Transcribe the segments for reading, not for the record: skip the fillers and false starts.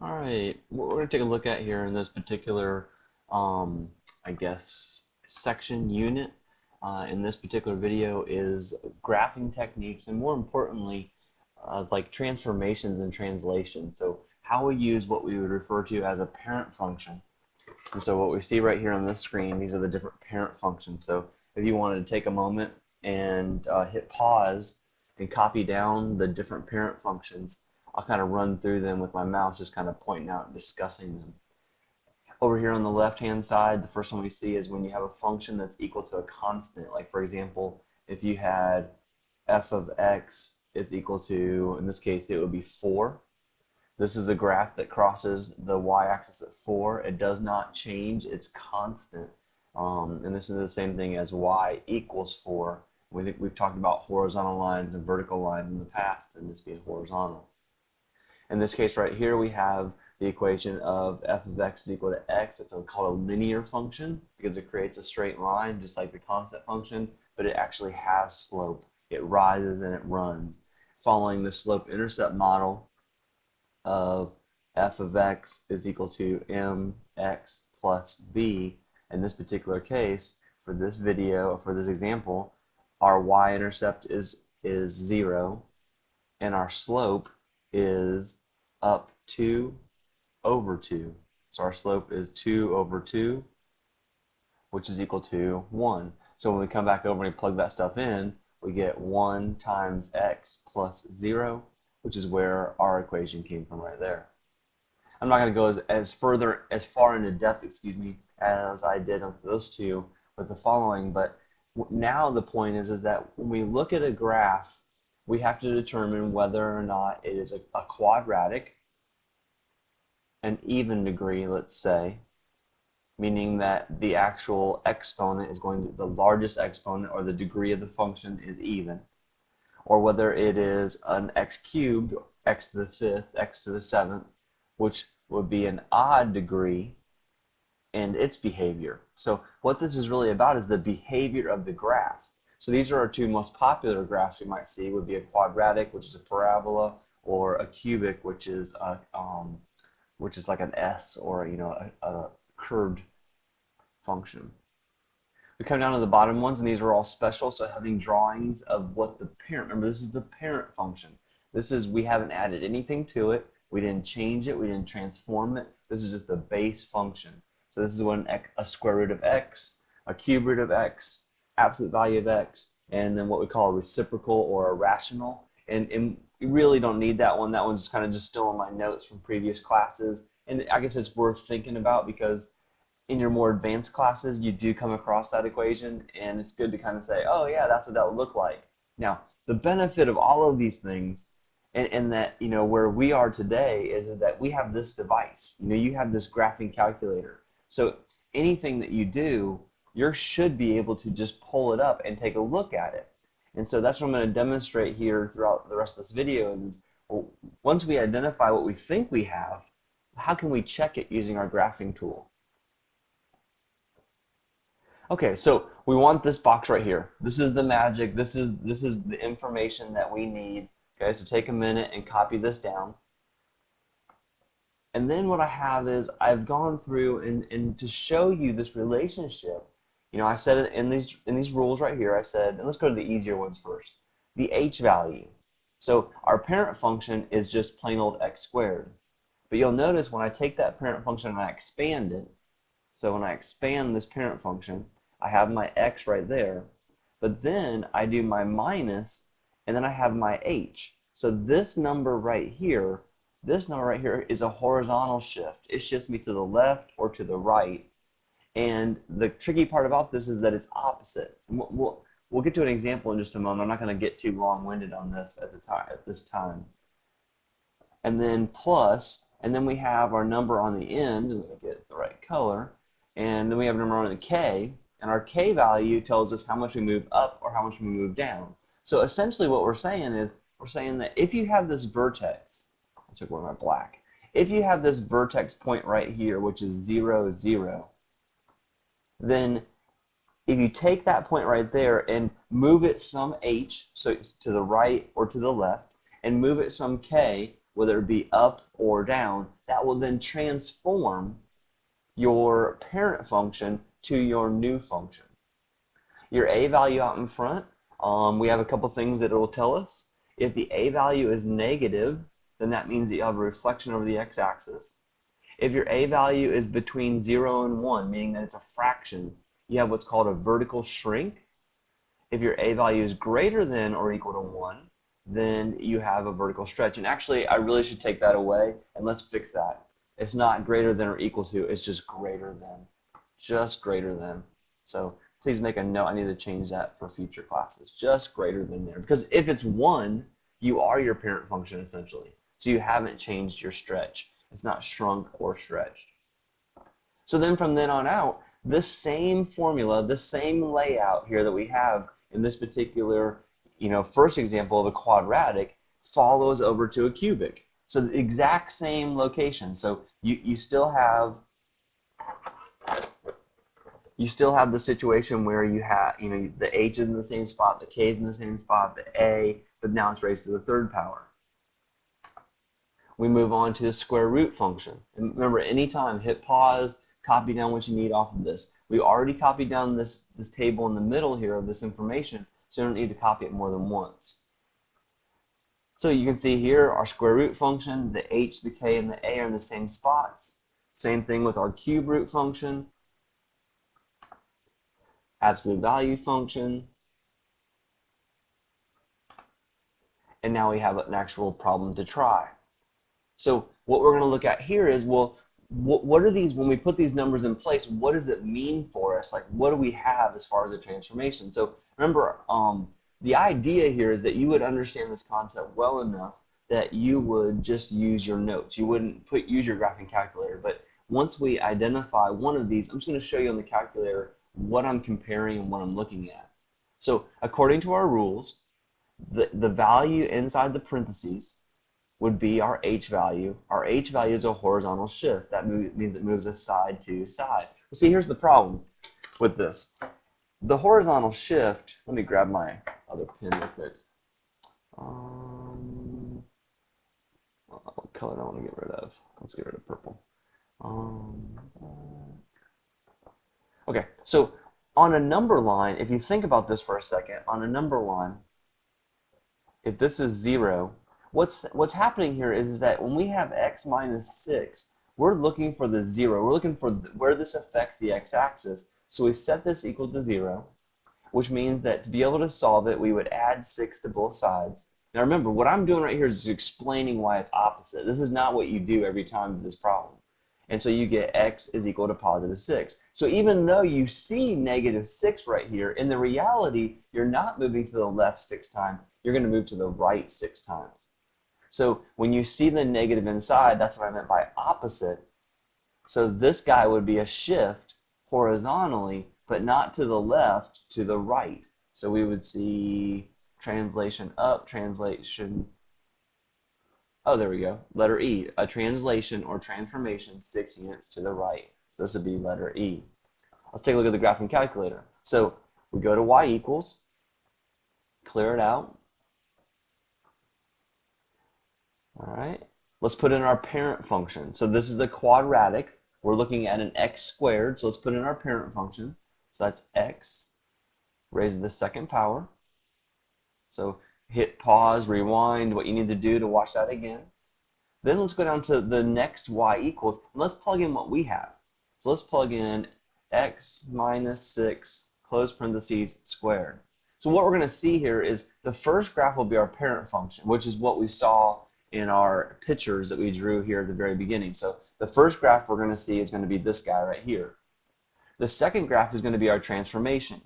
All right, what we're going to take a look at here in this particular, I guess, section unit in this particular video is graphing techniques and more importantly, like transformations and translations. So how we use what we would refer to as a parent function. And so what we see right here on this screen, these are the different parent functions. So if you wanted to take a moment and hit pause and copy down the different parent functions, I'll kind of run through them with my mouse, just kind of pointing out and discussing them. Over here on the left-hand side, the first one we see is when you have a function that's equal to a constant. Like, for example, if you had f of x is equal to, in this case, it would be 4. This is a graph that crosses the y-axis at 4. It does not change. It's constant. And this is the same thing as y equals 4. We've talked about horizontal lines and vertical lines in the past, and this being horizontal. In this case right here, we have the equation of f of x is equal to x. It's called a linear function because it creates a straight line just like the constant function, but it actually has slope. It rises and it runs. Following the slope-intercept model of f of x is equal to mx plus b. In this particular case, for this video, for this example, our y-intercept is 0, and our slope is up 2 over 2. So our slope is 2 over 2, which is equal to 1. So when we come back over and plug that stuff in, we get 1 times x plus 0, which is where our equation came from right there. I'm not going to go as far into depth, as I did on those two with the following, but now the point is that when we look at a graph, we have to determine whether or not it is a quadratic, an even degree, let's say, meaning that the actual exponent is going to, the largest exponent or the degree of the function is even, or whether it is an x cubed, x to the 5th, x to the 7th, which would be an odd degree and its behavior. So what this is really about is the behavior of the graph. So these are our two most popular graphs we might see. Would be a quadratic, which is a parabola, or a cubic, which is like an S, or a curved function. We come down to the bottom ones, and these are all special. So having drawings of what the parent. Remember, this is the parent function. This is, we haven't added anything to it. We didn't change it. We didn't transform it. This is just the base function. So this is when a square root of x, a cube root of x, absolute value of x, and then what we call a reciprocal or a rational. And we really don't need that one. That one's kind of just still in my notes from previous classes. And I guess it's worth thinking about because in your more advanced classes, you do come across that equation, and it's good to kind of say, oh yeah, that's what that would look like. Now, the benefit of all of these things, and that, where we are today is that we have this device. You have this graphing calculator. So anything that you do, you should be able to just pull it up and take a look at it. And so that's what I'm going to demonstrate here throughout the rest of this video is, well, once we identify what we think we have, how can we check it using our graphing tool? Okay, so we want this box right here. This is the magic. This is the information that we need. Okay, so take a minute and copy this down. And then what I have is I've gone through and to show you this relationship, I said it in these rules right here. I said, and let's go to the easier ones first. The h value. So our parent function is just plain old x squared. But you'll notice when I take that parent function and I expand it, so when I expand this parent function, I have my x right there. But then I do my minus, and then I have my h. So this number right here is a horizontal shift. It shifts me to the left or to the right. And the tricky part about this is that it's opposite. And we'll get to an example in just a moment. I'm not going to get too long-winded on this at this time. And then plus, and then we have our number on the end, and we'll get the right color. And then we have a number on the k, and our k value tells us how much we move up or how much we move down. So essentially what we're saying is, we're saying that if you have this vertex, I took one of my black. If you have this vertex point right here, which is 0, 0, then if you take that point right there and move it some h, so it's to the right or to the left, and move it some k, whether it be up or down, that will then transform your parent function to your new function. Your a value out in front, we have a couple things that it will tell us. If the a value is negative, then that means that you have a reflection over the x-axis. If your a value is between 0 and 1, meaning that it's a fraction, you have what's called a vertical shrink. If your a value is greater than or equal to 1, then you have a vertical stretch. And actually, I really should take that away, and let's fix that. It's not greater than or equal to, it's just greater than. Just greater than. So please make a note. I need to change that for future classes. Just greater than there. Because if it's 1, you are your parent function essentially. So you haven't changed your stretch. It's not shrunk or stretched. So then from then on out, this same formula, this same layout here that we have in this particular, first example of a quadratic follows over to a cubic. So the exact same location. So you still have the situation where you have, the h is in the same spot, the k is in the same spot, the a, but now it's raised to the third power. We move on to the square root function. And remember, anytime, hit pause, copy down what you need off of this. We already copied down this table in the middle here of this information, so you don't need to copy it more than once. So you can see here our square root function, the h, the k, and the a are in the same spots. Same thing with our cube root function, absolute value function, and now we have an actual problem to try. So what we're going to look at here is, well, what are these, when we put these numbers in place, what does it mean for us? Like, what do we have as far as a transformation? So remember, the idea here is that you would understand this concept well enough that you would just use your notes. You wouldn't use your graphing calculator. But once we identify one of these, I'm just going to show you on the calculator what I'm comparing and what I'm looking at. So according to our rules, the value inside the parentheses would be our h value. Our h value is a horizontal shift. That means it moves us side to side. Well, see, here's the problem with this. The horizontal shift, let me grab my other pen real quick. What color do I want to get rid of? Let's get rid of purple. Okay, so on a number line, if you think about this for a second, on a number line, if this is 0, what's happening here is that when we have x minus 6, we're looking for the 0. We're looking for where this affects the x-axis. So we set this equal to 0, which means that to be able to solve it, we would add 6 to both sides. Now remember, what I'm doing right here is explaining why it's opposite. This is not what you do every time with this problem. And so you get x is equal to positive 6. So even though you see negative 6 right here, in the reality, you're not moving to the left 6 times. You're going to move to the right 6 times. So when you see the negative inside, that's what I meant by opposite. So this guy would be a shift horizontally, but not to the left, to the right. So we would see translation up, translation, oh, there we go, letter E, a translation or transformation 6 units to the right. So this would be letter E. Let's take a look at the graphing calculator. So we go to y equals, clear it out. All right, let's put in our parent function. So this is a quadratic. We're looking at an x squared, so let's put in our parent function. So that's x raised to the second power. So hit pause, rewind, what you need to do to watch that again. Then let's go down to the next y equals, and let's plug in what we have. So let's plug in x minus 6, close parentheses, squared. So what we're going to see here is the first graph will be our parent function, which is what we saw in our pictures that we drew here at the very beginning. So the first graph we're going to see is going to be this guy right here. The second graph is going to be our transformation.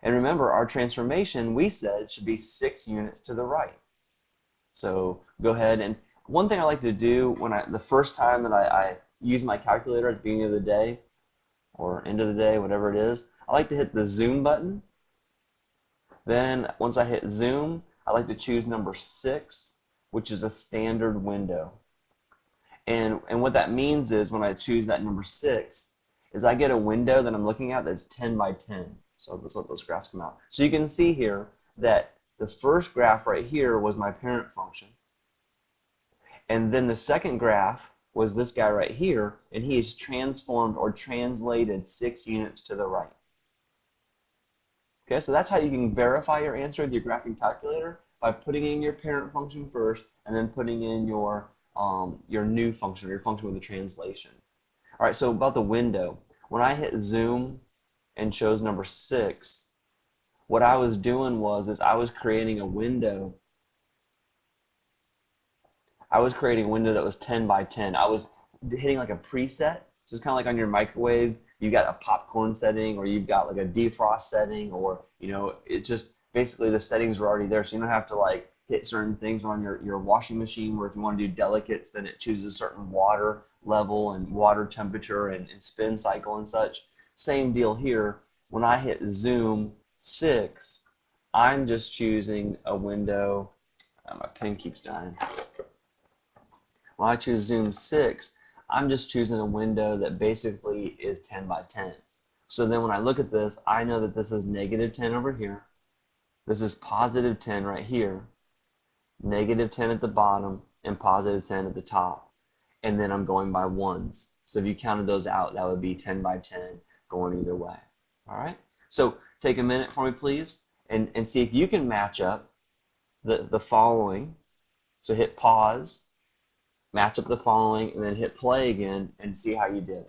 And remember, our transformation, we said, should be 6 units to the right. So go ahead, and one thing I like to do when the first time that I use my calculator at the beginning of the day or end of the day, whatever it is, I like to hit the zoom button. Then once I hit zoom, I like to choose number 6, which is a standard window. And what that means is when I choose that number 6, is I get a window that I'm looking at that's 10 by 10. So let's let those graphs come out. So you can see here that the first graph right here was my parent function. And then the second graph was this guy right here, and he is transformed or translated 6 units to the right. Okay, so that's how you can verify your answer with your graphing calculator, by putting in your parent function first and then putting in your new function, your function with the translation. All right, so about the window. When I hit zoom and chose number 6, what I was doing was I was creating a window. I was creating a window that was 10 by 10. I was hitting like a preset. So it's kind of like on your microwave, you got a popcorn setting, or you've got like a defrost setting, or it's just basically the settings are already there, so you don't have to like hit certain things on your washing machine, where if you want to do delicates, then it chooses a certain water level and water temperature and spin cycle and such. Same deal here. When I hit zoom 6, I'm just choosing a window. My pen keeps dying. When I choose zoom 6, I'm just choosing a window that basically is 10 by 10. So then when I look at this, I know that this is negative 10 over here. This is positive 10 right here, negative 10 at the bottom, and positive 10 at the top. And then I'm going by ones. So if you counted those out, that would be 10 by 10 going either way. All right? So take a minute for me, please, and see if you can match up the following. So hit pause, match up the following, and then hit play again and see how you did.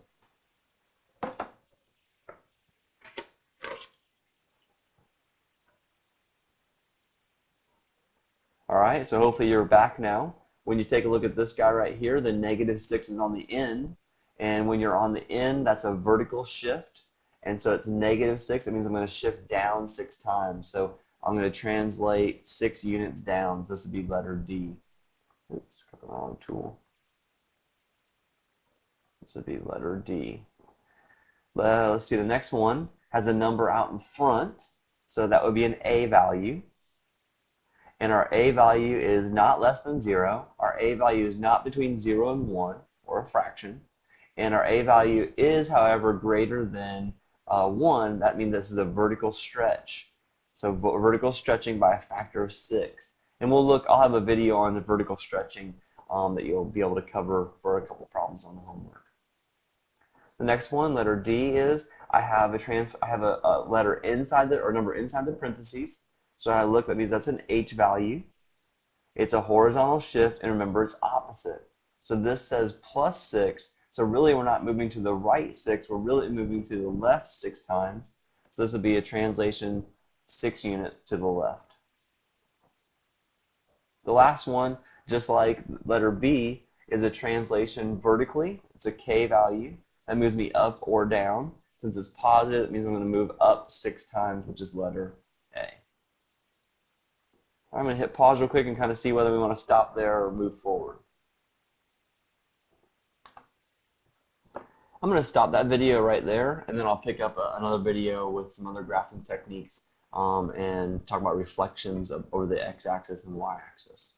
All right, so hopefully you're back now. When you take a look at this guy right here, the negative 6 is on the end, and when you're on the end, that's a vertical shift, and so it's negative 6. That means I'm going to shift down 6 times. So I'm going to translate 6 units down. So this would be letter D. Oops, got the wrong tool. This would be letter D. Let's see, the next one has a number out in front, so that would be an A value. And our A value is not less than 0. Our A value is not between 0 and 1, or a fraction. And our A value is, however, greater than 1. That means this is a vertical stretch. So vertical stretching by a factor of 6. And I'll have a video on the vertical stretching that you'll be able to cover for a couple problems on the homework. The next one, letter D, is I have a letter inside number inside the parentheses. So when I look, that means that's an H value. It's a horizontal shift, and remember, it's opposite. So this says plus 6. So really, we're not moving to the right 6. We're really moving to the left 6 times. So this would be a translation 6 units to the left. The last one, just like letter B, is a translation vertically. It's a K value. That moves me up or down. Since it's positive, it means I'm going to move up 6 times, which is letter A. I'm going to hit pause real quick and kind of see whether we want to stop there or move forward. I'm going to stop that video right there, and then I'll pick up another video with some other graphing techniques and talk about reflections over the x-axis and the y-axis.